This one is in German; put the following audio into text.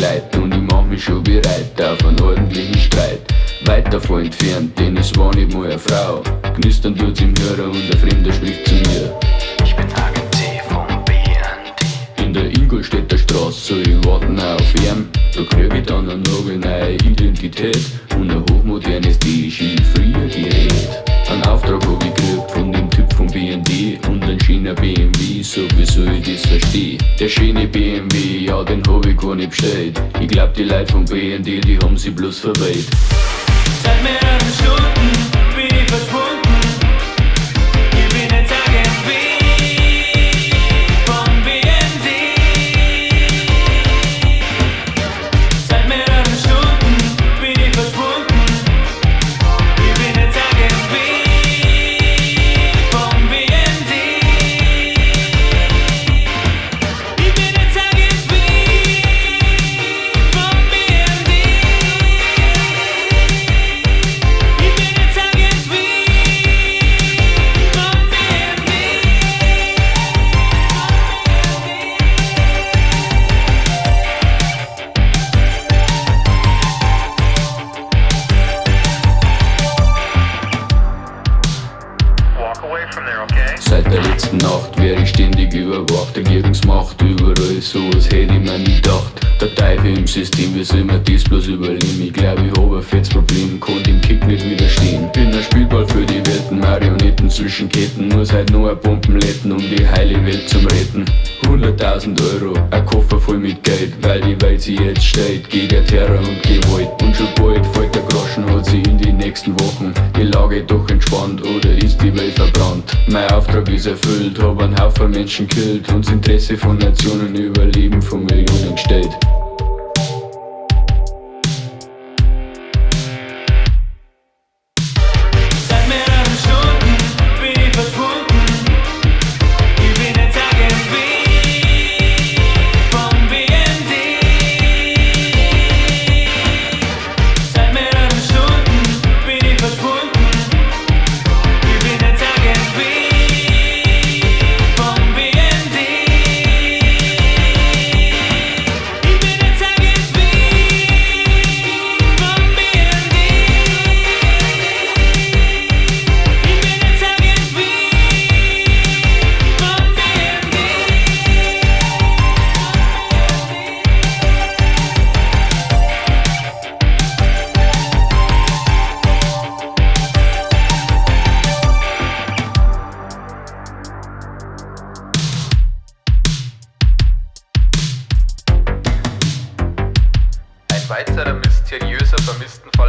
Leid und ich mach mich schon bereit auf einen ordentlichen Streit. Weit davon entfernt, denn es war nicht mal eine Frau. Knistern tut's im Hörer und ein Fremder spricht zu mir. Ich bin Agent T vom BND. In der Ingolstädter Straße soll ich warten auf ihn. Da krieg ich dann eine nagelneue Identität und ein hochmodernes DJ-Früher-Gerät. Einen Auftrag hab ich gekriegt von dem Typ vom BND und ein schöner BMW, so wie soll ich das verstehen? Der schöne BMW, ja, den hab ich gar nicht bestellt. Ich glaub, die Leute vom BND, die haben sie bloß verweilt. Seit mehreren Stunden bin ich verschwunden. Ich bin jetzt Agent V vom BND. Seit mehreren Stunden bin ich verschwunden. Ich bin jetzt Agent V vom BND. Ich bin jetzt Agent V vom BND. Ich bin jetzt Agent V vom BND. Walk away from there, okay? Seit der letzten Nacht wär ich ständig überwacht. Regierungsmacht überall, sowas hätte ich mir nie gedacht. Der Teufel im System, wie soll man das bloß überleben? Ich glaub, ich hab ein fettes Problem, kann dem Kick nicht widerstehen. Bin ein Spielball für die Welten, Marionetten zwischen Ketten. Muss halt nur ein Bombenletten, um die heile Welt zum Retten. 100.000 Euro, ein Koffer voll mit Geld, weil die Welt sie jetzt steht gegen Terror und Gewalt. Und schon bald fällt der Groschen, hat sie in die nächsten Wochen die Lage doch entspannt oder ist die Welt verbrannt. Mein Auftrag ist erfüllt, hab einen Haufen Menschen gekillt und das Interesse von Nationen über Leben von Millionen gestellt. Seit mehreren Stunden bin ich verschwunden. Ich bin jetzt Agent V vom BND. Seit mehreren Stunden bin ich verschwunden. Ich bin jetzt Agent V vom BND. Ich bin jetzt Agent V vom BND. Ich bin jetzt Agent V vom BND. Ein weiterer mysteriöser Vermisstenfall